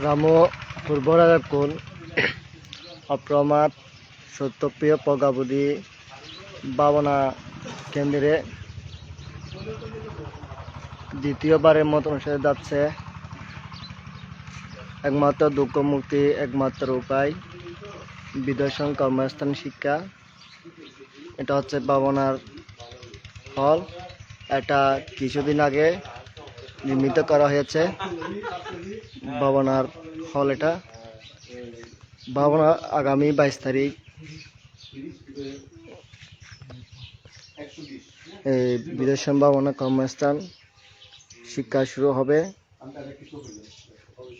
রামো পূর্বরাগুণ অপ্রমাদ সত্যপ্রিয় প্রজ্ঞাবুদ্ধি ভাবনা কেন্দ্রে দ্বিতীয়বারের মতো অনুষ্ঠিত যাচ্ছে। একমাত্র দুঃখ মুক্তি একমাত্র উপায় বিদর্শন কর্মস্থান শিক্ষা। এটা হচ্ছে ভাবনার হল। এটা কিছুদিন আগে নির্মিত করা হয়েছে ভাবনার হল। এটা ভাবনা আগামী 22 তারিখ এই বিদর্শন ভাবনা কর্মস্থান শিক্ষা শুরু হবে।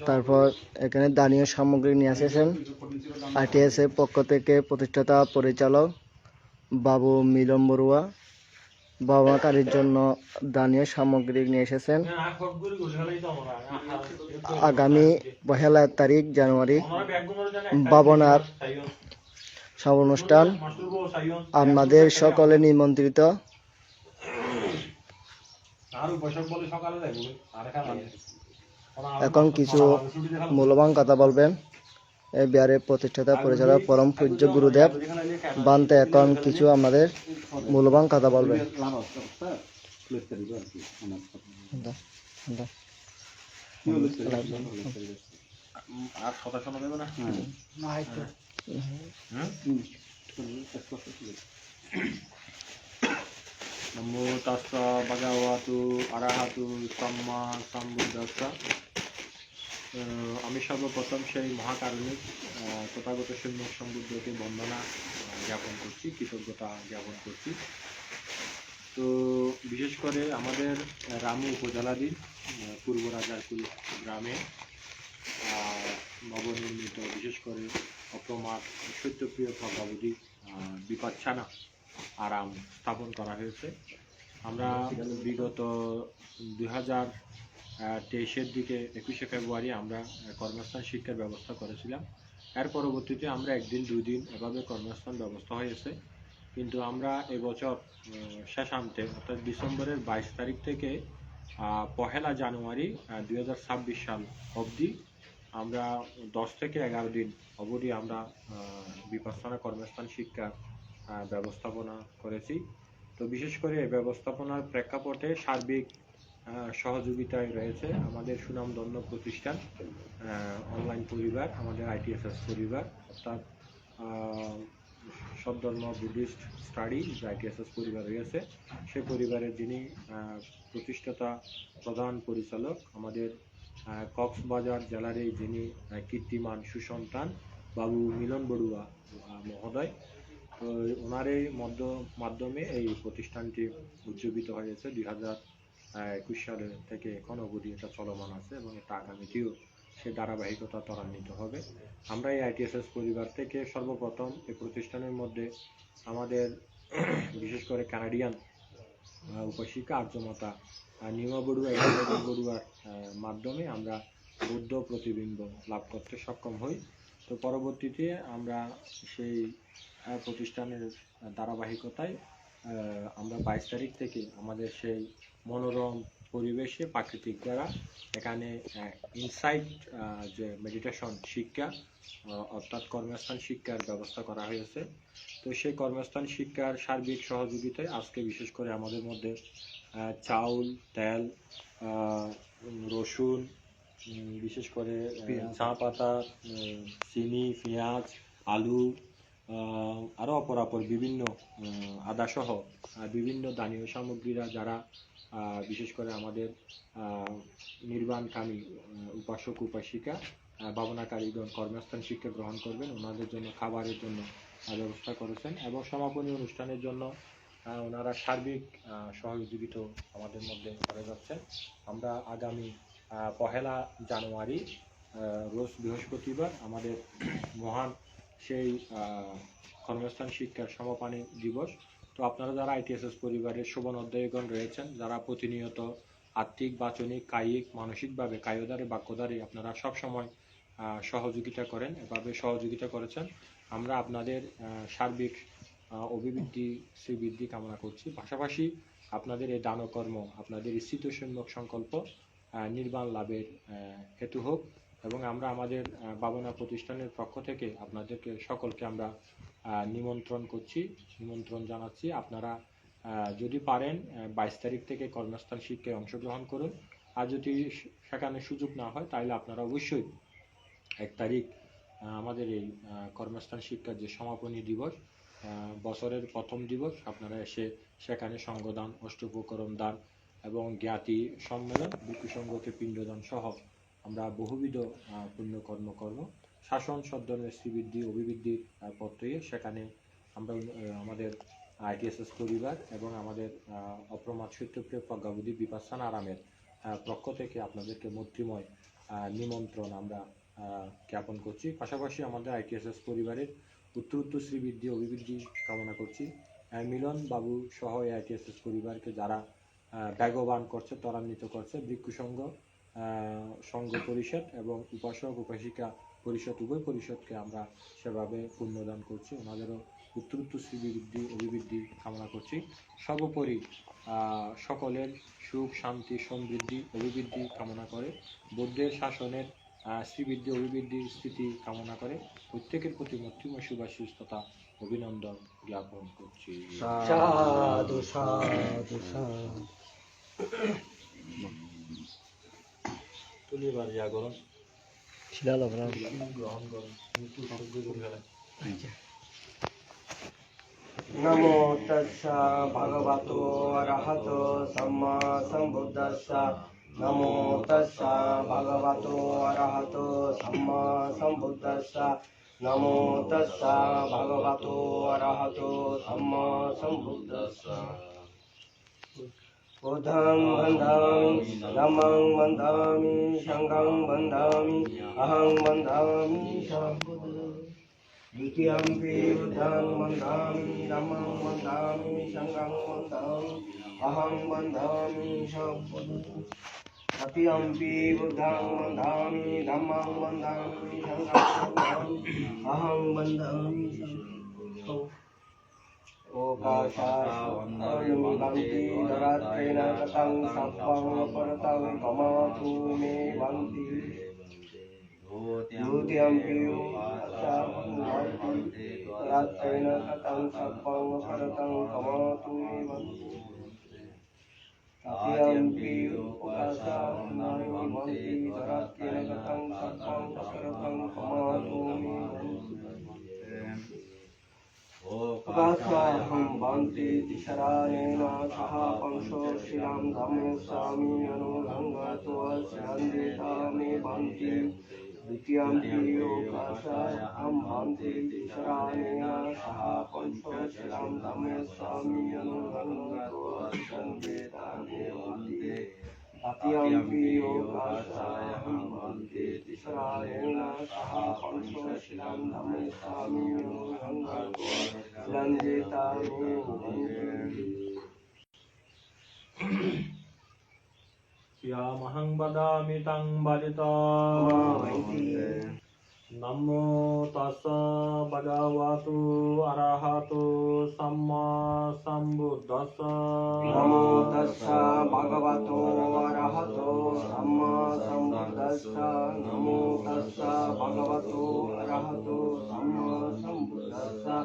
তারপর এখানে দানীয় সামগ্রী নিয়ে এসেছেন ITS এর পক্ষ থেকে প্রতিষ্ঠাতা পরিচালক বাবু মিলন বড়ুয়া। ভাবনাকারীর জন্য দানীয় সামগ্রী নিয়ে এসেছেন। আগামী 1 তারিখ জানুয়ারি ভাবনার সব অনুষ্ঠান। আপনাদের সকলে নিমন্ত্রিত। এখন কিছু মূল্যবান কথা বলবেন এই বিহারের প্রতিষ্ঠাতা পরিচালক পরম পূজ্য গুরুদেব বান্তে। এখন কিছু আমাদের মূল্যবান কথা বলবেন। নমো তাস্সা ভগবতু আরহাতু সাম্মা সম্বুদ্ধাস্সা। আমি সর্বপ্রথম সেই মহাকারণিক তথাগত সম্যক সম্বুদ্ধকে বন্দনা জ্ঞাপন করছি, কৃতজ্ঞতা জ্ঞাপন করছি। তো বিশেষ করে আমাদের রামু উপজেলাধীন পূর্ব রাজারকুল গ্রামে নবনির্মিত বিশেষ করে অপ্রমাদ সত্যপ্রিয় প্রজ্ঞাবুদ্ধি বিপাচ্ছানা আরাম স্থাপন করা হয়েছে। আমরা বিগত 2023-এর দিকে 21শে ফেব্রুয়ারি আমরা কর্মস্থান শিক্ষার ব্যবস্থা করেছিলাম। এর পরবর্তীতে আমরা 1 দিন 2 দিন এভাবে কর্মস্থান ব্যবস্থা হয়েছে। কিন্তু আমরা এবছর শেষান্তে অর্থাৎ ডিসেম্বরের 22 তারিখ থেকে 1 জানুয়ারি 2026 সাল অবধি আমরা 10 থেকে 11 দিন অবধি আমরা বিপাচ্ছানা কর্মস্থান শিক্ষার ব্যবস্থাপনা করেছি। তো বিশেষ করে এই ব্যবস্থাপনার প্রেক্ষাপটে সার্বিক সহযোগিতায় রয়েছে আমাদের সুনামধন্য প্রতিষ্ঠান অনলাইন পরিবার, আমাদের ITSS পরিবার, অর্থাৎ সদ্ধর্ম বুদ্ধিস্ট স্টাডি যে ITSS পরিবার রয়েছে সেই পরিবারের যিনি প্রতিষ্ঠাতা প্রধান পরিচালক আমাদের কক্সবাজার জেলারই যিনি কীর্তিমান সুসন্তান বাবু মিলন বড়ুয়া মহোদয়। তো ওনারই মাধ্যমে এই প্রতিষ্ঠানটি উজ্জীবিত হয়েছে 2021 সালে থেকে এখন অবধি এটা চলমান আছে এবং এটা আগামীতেও সে ধারাবাহিকতা ত্বরান্বিত হবে। আমরা এই ITSS পরিবার থেকে সর্বপ্রথম এই প্রতিষ্ঠানের মধ্যে আমাদের বিশেষ করে কানাডিয়ান উপাসিকা আর্যমাতা নিমা বড়ুয়া বড়ুয়ার মাধ্যমে আমরা বৌদ্ধ প্রতিবিম্ব লাভ করতে সক্ষম হই। তো পরবর্তীতে আমরা সেই প্রতিষ্ঠানের ধারাবাহিকতায় আমরা 22 তারিখ থেকে আমাদের সেই মনোরম পরিবেশে প্রাকৃতিক দ্বারা এখানে ইনসাইট যে মেডিটেশন শিক্ষা অর্থাৎ কর্মস্থান শিক্ষার ব্যবস্থা করা হয়েছে। তো সেই কর্মস্থান শিক্ষার সার্বিক সহযোগিতায় আজকে বিশেষ করে আমাদের মধ্যে চাউল, তেল, রসুন, বিশেষ করে চা পাতা, চিনি, পেঁয়াজ, আলু, আরও অপরাপর বিভিন্ন আদাসহ বিভিন্ন দানীয় সামগ্রীরা যারা বিশেষ করে আমাদের নির্বাণকামী উপাসক উপাসিকা ভাবনাকারীগণ কর্মস্থান শিক্ষা গ্রহণ করবেন ওনাদের জন্য খাবারের জন্য ব্যবস্থা করেছেন এবং সমাপনী অনুষ্ঠানের জন্য ওনারা সার্বিক সহযোগিতা আমাদের মধ্যে করে যাচ্ছেন। আমরা আগামী 1 জানুয়ারি রোজ বৃহস্পতিবার আমাদের মহান সেই কর্মস্থান শিক্ষার সমাপনী দিবস। তো আপনারা যারা ITSS পরিবারের শোভন অধ্যায়ীগণ রয়েছেন, যারা প্রতিনিয়ত আত্মিক, বাচনিক, কায়িক, মানসিকভাবে কায়দারে বাক্যদারে আপনারা সবসময় সহযোগিতা করেন, এভাবে সহযোগিতা করেছেন। আমরা আপনাদের সার্বিক অভিবৃদ্ধি শ্রীবৃদ্ধি কামনা করছি। পাশাপাশি আপনাদের এই দানকর্ম আপনাদের স্থিত সম্যক সংকল্প নির্বাণ লাভের হেতু হোক এবং আমরা আমাদের বাবনা প্রতিষ্ঠানের পক্ষ থেকে আপনাদেরকে সকলকে আমরা নিমন্ত্রণ জানাচ্ছি। আপনারা যদি পারেন 22 তারিখ থেকে কর্মস্থান শিক্ষায় অংশগ্রহণ করুন। আর যদি সেখানে সুযোগ না হয় তাহলে আপনারা অবশ্যই 1 তারিখ আমাদের এই কর্মস্থান শিক্ষার যে সমাপনী দিবস, বছরের প্রথম দিবস, আপনারা এসে সেখানে সঙ্গদান, অষ্টপ্রকরণ দান এবং জ্ঞাতি সম্মেলন, ভিক্ষু সংঘকে পিণ্ডদান সহ আমরা বহুবিধ পুণ্যকর্ম শাসন সদ্যনের শ্রীবৃদ্ধি অভিবৃদ্ধির পত্রে সেখানে আমরা আমাদের ITSS পরিবার এবং আমাদের অপ্রমাদ সত্যপ্রিয় প্রজ্ঞাবুদ্ধি বিপাশনা আরামের পক্ষ থেকে আপনাদেরকে মৈত্রীময় নিমন্ত্রণ আমরা জ্ঞাপন করছি। পাশাপাশি আমাদের ITSS পরিবারের উত্তরোত্তর শ্রীবৃদ্ধি অভিবৃদ্ধি কামনা করছি। মিলন বাবু সহ ITSS পরিবারকে যারা বেগবান করছে, ত্বরান্বিত করছে, ভিক্ষু সংঘ পরিষদ এবং উপাসক উপাসিকা পরিষদ উভয় পরিষদকে আমরা সেভাবে পুণ্যদান করছি। ওনাদেরও উত্তরোত্তর শ্রীবৃদ্ধি অভিবৃদ্ধি কামনা করছি। সর্বোপরি সকলের সুখ শান্তি সমৃদ্ধি অভিবৃদ্ধি কামনা করে, বুদ্ধের শাসনের শ্রীবৃদ্ধি অভিবৃদ্ধি স্থিতি কামনা করে প্রত্যেকের প্রতি মৈত্রীময় শুভাশিস তথা অভিনন্দন জ্ঞাপন করছি। সাধু সাধু সাধু। নমো তস্যা ভগবতো অরহতো সম্মা সম্বুদ্ধস্যা। নমো তস্যা ভগবতো অরহতো সম্মা সম্বুদ্ধস্যা। নমো তস্যা ভগবতো অরহতো সম্মা সম্বুদ্ধস্যা। বুদ্ধং বন্ধামি, ধম্মং বন্ধামি, সংঘং বন্ধামি, অহং বন্ধামি সম্বুদ্ধং। দ্বিতীয়ম্পি বুদ্ধং বন্ধামি, ধম্মং বন্ধামি, সংঘং বন্ধামি, অহং বন্ধামি সম্বুদ্ধং। তৃতীয়ম্পি বুদ্ধং বন্ধামি, ধম্মং বন্ধামি, সংঘং বন্ধামি, অহং বন্ধামি সম্বুদ্ধং। ওকাশাস্মি ধরাত্রেণ গতং সব্বং পরতং কমাতু মে বন্তি। দ্বিতীয়ম্পি ওকাশাস্মি ধরাত্রেণ গতং সব্বং পরতং কমাতু মে বন্তি। তৃতীয়ম্পি ওকাশাস্মি ধরাত্রেণ গতং সব্বং পরতং কমাতু মে বন্তি। ওকাশাহং বন্তি তিসরাণেন সহ পঞ্চশীলং ধম্মেস্বামী অনুরঙ্গতো সরন্দিতা মে বন্তি। দ্বিতীয়ম্পি ওকাশাহং বন্তি তিসরাণেন সহ পঞ্চশীলং ধম্মেস্বামী অনুরঙ্গতো সরন্দিতা মে বন্তি। তৃতীয়ম্পি ওকাশাহং বন্তি তিসরাণেন সহ পঞ্চশীলং ধম্মেস্বামী অনুরঙ্গতো সরন্দিতা মে বন্তি। ইয়ামহং বদামি তং বদিতা। নমো তাস্সা ভগবতো অরহতো সম্মা সম্বুদ্ধস্সা। নমো তস্যা ভগবতো অরহতো সম্মা সম্বুদ্ধস্সা। নমো তস্যা ভগবতো অরহতো সম্মা সম্বুদ্ধস্সা।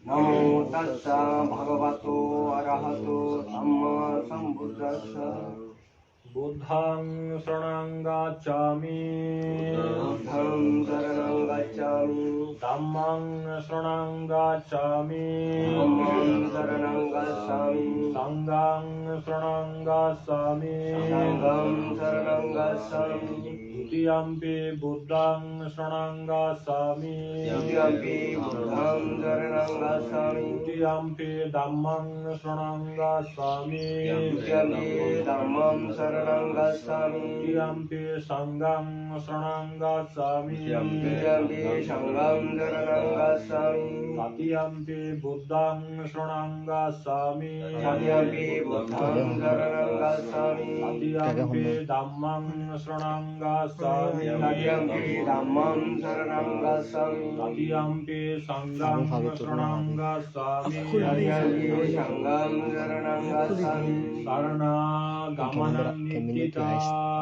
নমো তস্যা ভগবতো অরহতো সম্মা সম্বুদ্ধস্সা। বুদ্ধং শরণং গচ্ছামি। বুদ্ধং শরণং গচ্ছামি। ধম্মং শরণং গচ্ছামি। ধম্মং শরণং গচ্ছামি। সংঘং শরণং গচ্ছামি। সংঘং শরণং গচ্ছামি। দ্বিতীয়ম্পি বুদ্ধং শরণং গচ্ছামি। দ্বিতীয়ম্পি বুদ্ধং শরণং গচ্ছামি। তৃতীয়ম্পি ধম্মং শরণং গচ্ছামি। দ্বিতীয়ম্পি ধম্মং শরণং গচ্ছামি। তৃতীয়ম্পি সংঘং শরণং গচ্ছামি। তৃতীয়ম্পি সংঘং শরণং গচ্ছামি। তৃতীয়ম্পি বুদ্ধং শরণং গচ্ছামি। তৃতীয়ম্পি বুদ্ধং শরণং গচ্ছামি। তৃতীয়ম্পি ধম্মং শরণং গচ্ছামি। তৃতীয়ম্পি ধম্মং শরণং গচ্ছামি। তৃতীয়ম্পি সংঘং শরণং গচ্ছামি। তৃতীয়ম্পি সংঘং শরণং গচ্ছামি। শরণাগমনং নিত্তিতা।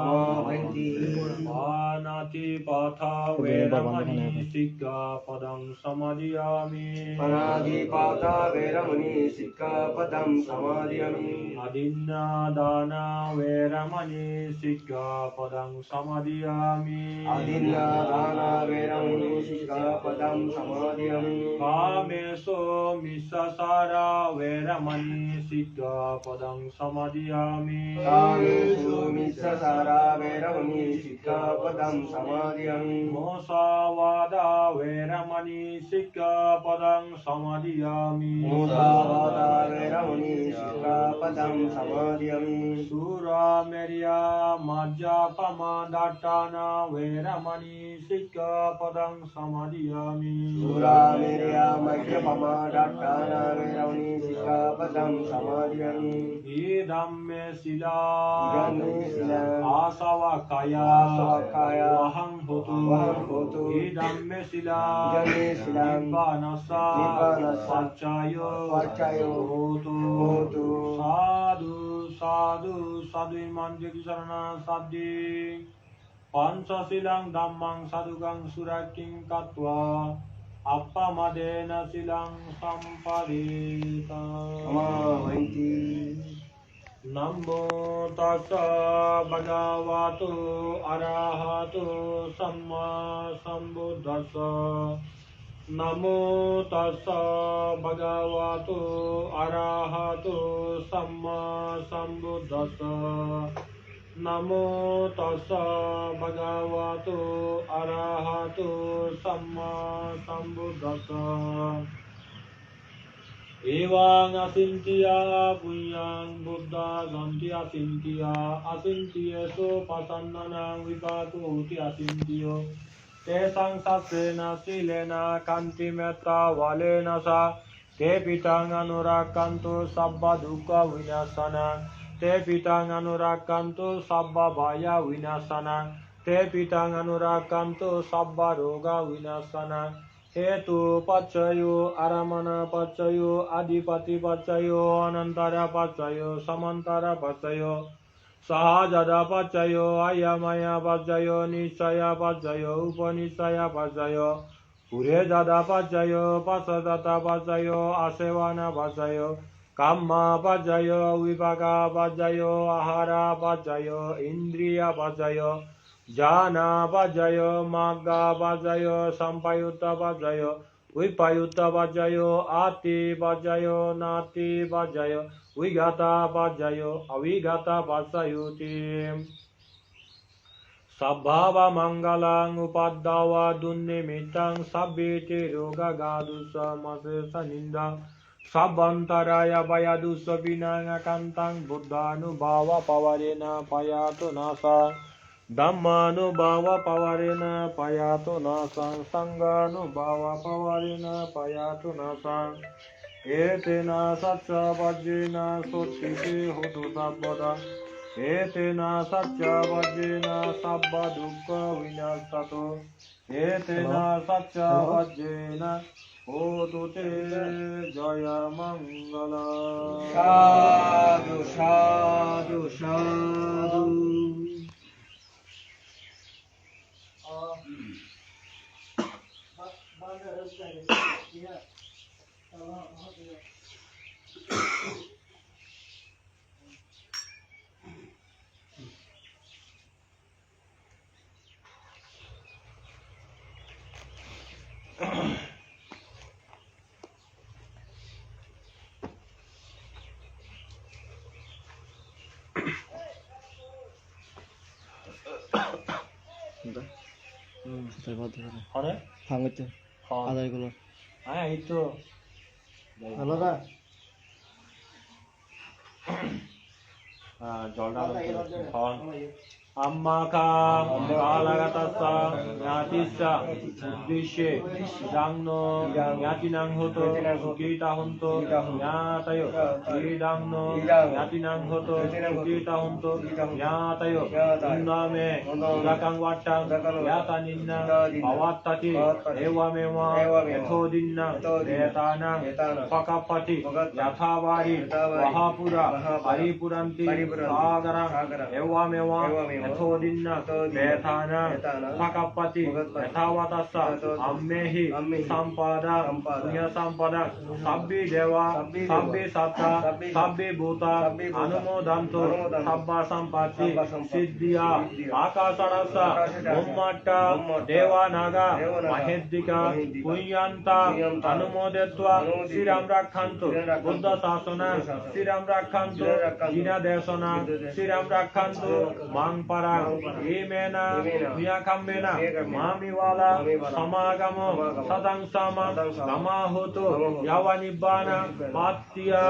ভবন্তি। पानातिपाता वेरमणि सिक्खापदं समादयामि पानातिपाता वेरमणि सिक्खापदं समादयामि अदिन्नादाना वेरमणि सिक्खापदं समादयामि अदिन्नादाना वेरमणि सिक्खापदं समादयामि कामेषु मिच्छाचारा वेरमणि सिक्खापदं समादयामि कामेषु मिच्छाचारा वेरमणि सिक्खापदं समादयामि मुसावादा वेरमणि सिक्खापदं समादयामि मुसावादा वेरमणि सिक्खापदं समादयामि सुरामेर्या मज्जापमादाट्टाना वेरमणि सिक्खापदं समादयामि सुरामेरया मज्जपमादाट्टाना वेरमणि सिक्खापदं समादयामि इदं मे शिला इदं मे शिला आसवक्काया आसवक्काया वहं होतु इदं मे शिला इदं मे शिला निब्बानसा पच्चायो होतु साधु साधु साधु मन्दिर शरणा साधि पंचशीलं धम्मं साधुगं सुराकिं कत्वा अपमदेन शिलं सम्पदेता अमावन्ति नमो तस्स भगवतो अरहतो सम्मा सम्बुद्धस्स नमो तस्स भगवतो अरहतो सम्मा सम्बुद्धस्स नमो तस्स भगवतो अरहतो सम्मा सम्बुद्धस्स एवं अचिन्त्य पुण्यं बुद्धा गन्ति अचिन्त्य अचिन्त्येषु प्रसन्नानां विपाकोऽति अचिन्त्यो तेषां शास्त्रेण शीलेन कान्तिमेत्रावलेन सा ते पितां अनुराक्कान्तो सर्वदुःखविनाशना ते पितां अनुराक्कान्तो सर्वभयविनाशना ते पितां अनुराक्कान्तो सर्वरोगविनाशना हेतु पच्चयो आरमण पच्चयो अधिपति पच्चयो अनंतर पच्चयो समंतर पच्चयो सहजद पच्चयो अयमय पच्चयो निश्चय पच्चयो उपनिश्चय पच्चयो पुरे जद पच्चयो पश्चात पच्चयो आसेवन पच्चयो कम्म पच्चयो विपाक पच्चयो आहार पच्चयो इंद्रिय पच्चयो जाना पच्चयो माग्गा पच्चयो संपयुक्त पच्चयो विपयुक्त पच्चयो आति पच्चयो नाति पच्चयो विगता पच्चयो अविगता पच्चयोति सभाव मंगलं उपद्रव दुर्निमित्तं सभ्येति रोगगादुषमशेष निंदा सबंतराय भयदुष विनाकान्तं बुद्धानुभाव पवरेण पयातु नासा धम्मानुभाव पवरेण पयातु नासं संगानुभाव पवरेण पयातु नासं एतेन सच्चवज्रेण सोत्थिते होतु सर्वदा एतेन सच्चवज्रेण सर्वदुःखविनाशतो एतेन सच्चवज्रेण होतु ते जयमङ्गलम् साधु साधु साधु হরে ভাঙতে আদায়গুলো হ্যাঁ এই তো আলাদা জলটা খাওয়ান Ammakam Alagatasa Natisha Dishe Dangno Yatinang Hoto Kita Honto Yatayo Idangno Yatinang Hoto Kita Honto Yatayo Undame Zakang Watang Yatanina Awatati Ewa Mema Ethodina Etanang Pakapati Yathavari Mahapura Paripuranti Sagarang Ewa Mema यथोदिन्न वेथाना पकपति यथावतस्सा अम्मेहि संपदा पुण्य संपदा सब्बि देवा सब्बि सत्ता सब्बि भूता अनुमोदन्तु सब्बा संपत्ति सिद्धिया आकाशरसा ब्रह्मट्टा देवा नागा महेद्दिका पुण्यन्ता अनुमोदित्वा श्रीराम रक्षन्तु बुद्ध शासन श्रीराम रक्षन्तु जिना देशना श्रीराम रक्षन्तु मां परा येमेना मियाकम्मेना मामिवाला समागम सदं सम गमाहुतु यावनिब्बाना मात्तिया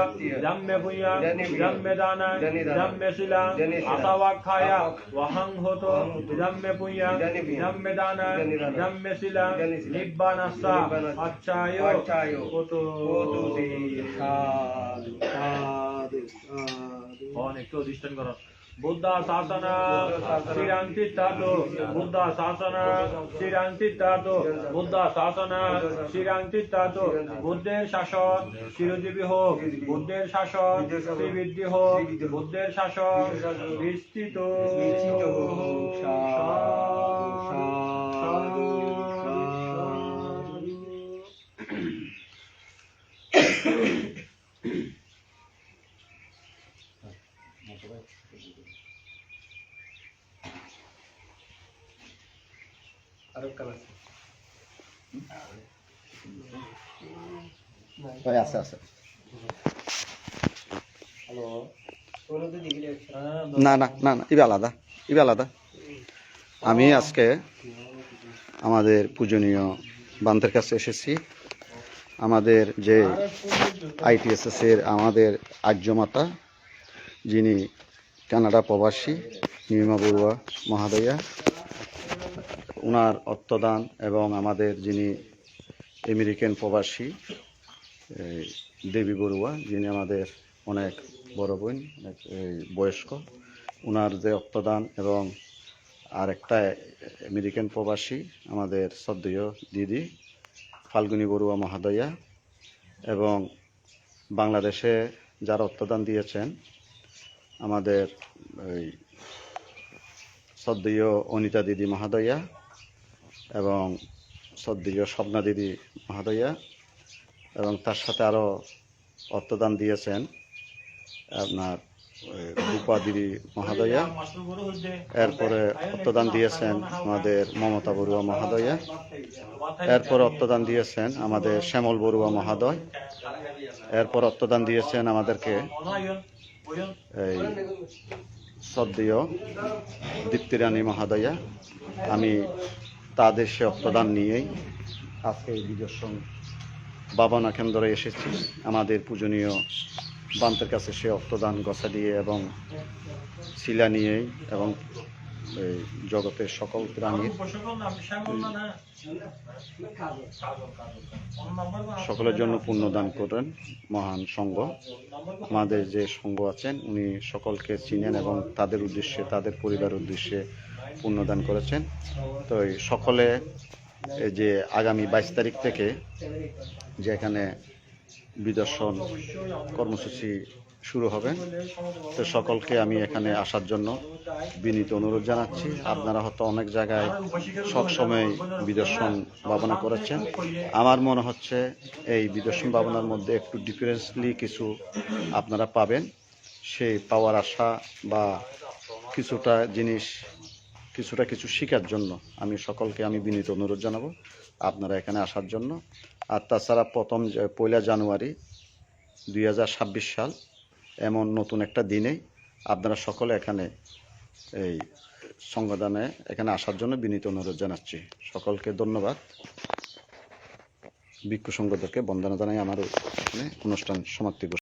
जम्मे पुया जम्मे दाना जम्मे शिला असवाखाया वहं होतो जम्मे पुया जम्मे दाना जम्मे शिला निब्बानस्सा अच्छायो होतो অনেক অধিষ্ঠান করো বুদ্ধ শাসন শ্রীরান্তি তাতো বুদ্ধ শাসন শ্রীরান্তি তাতো বুদ্ধ শাসন শ্রীরান্তি তাতো বুদ্ধের শাসন চিরজীবী হোক বুদ্ধের শাসন শ্রীবৃদ্ধি হোক বুদ্ধের শাসন বিস্তৃত আছে আছে না না না না ইবে আলাদা ইবে আলাদা। আমি আজকে আমাদের পূজনীয় বান্তের কাছে এসেছি। আমাদের যে ITSS এর আমাদের আর্যমাতা যিনি কানাডা প্রবাসী নীলিমা বড়ুয়া মহাদয়া, ওনার অর্থদান এবং আমাদের যিনি আমেরিকান প্রবাসী দেবী বড়ুয়া যিনি আমাদের অনেক বড় বোন বয়স্ক, ওনার যে অর্থদান এবং আর একটা আমেরিকান প্রবাসী আমাদের শ্রদ্ধেয় দিদি ফাল্গুনী বড়ুয়া মহাদয়া এবং বাংলাদেশে যারা অর্থদান দিয়েছেন আমাদের ওই শ্রদ্ধেয় অনিতা দিদি মহাদয়া এবং শ্রদ্ধেয় স্বপ্না দিদি মহাদয়া এবং তার সাথে আরও অর্থদান দিয়েছেন আপনার রূপা দিদি মহাদয়া, এরপরে অর্থদান দিয়েছেন আমাদের মমতা বড়ুয়া মহাদয়া, এরপর অর্থদান দিয়েছেন আমাদের শ্যামল বড়ুয়া মহাদয়, এরপর অর্থদান দিয়েছেন আমাদেরকে এই শ্রদ্ধেয় দীপ্তি রানী মহাদয়া। আমি তাদের সে অর্থদান নিয়েই আজকে এই বিদর্শন ভাবনা কেন্দ্রে এসেছি। আমাদের পূজনীয় বান্তের কাছে সে অর্থদান গছা দিয়ে এবং শিলা নিয়েই এবং এই জগতের সকল প্রাণীর সকলের জন্য পুণ্যদান করেন মহান সংঘ। আমাদের যে সংঘ আছেন উনি সকলকে চিনেন এবং তাদের উদ্দেশ্যে তাদের পরিবারের উদ্দেশ্যে পুণ্যদান করেছেন। তো সকলে এই যে আগামী 22 তারিখ থেকে যে এখানে বিদর্শন কর্মসূচি শুরু হবে, তো সকলকে আমি এখানে আসার জন্য বিনীত অনুরোধ জানাচ্ছি। আপনারা হয়তো অনেক জায়গায় সবসময় বিদর্শন ভাবনা করেছেন, আমার মনে হচ্ছে এই বিদর্শন ভাবনার মধ্যে একটু ডিফারেন্সলি কিছু আপনারা পাবেন। সেই পাওয়ার আশা বা কিছুটা জিনিস কিছু শেখার জন্য আমি সকলকে আমি বিনীত অনুরোধ জানাবো আপনারা এখানে আসার জন্য। আর তাছাড়া 1 জানুয়ারি 2026 সাল এমন নতুন একটা দিনেই আপনারা সকলে এখানে এই সংগঠনে এখানে আসার জন্য বিনীত অনুরোধ জানাচ্ছি। সকলকে ধন্যবাদ। ভিক্ষু সংঘদেরকে বন্দনা জানাই আমার অনুষ্ঠান সমাপ্তি ঘোষণা।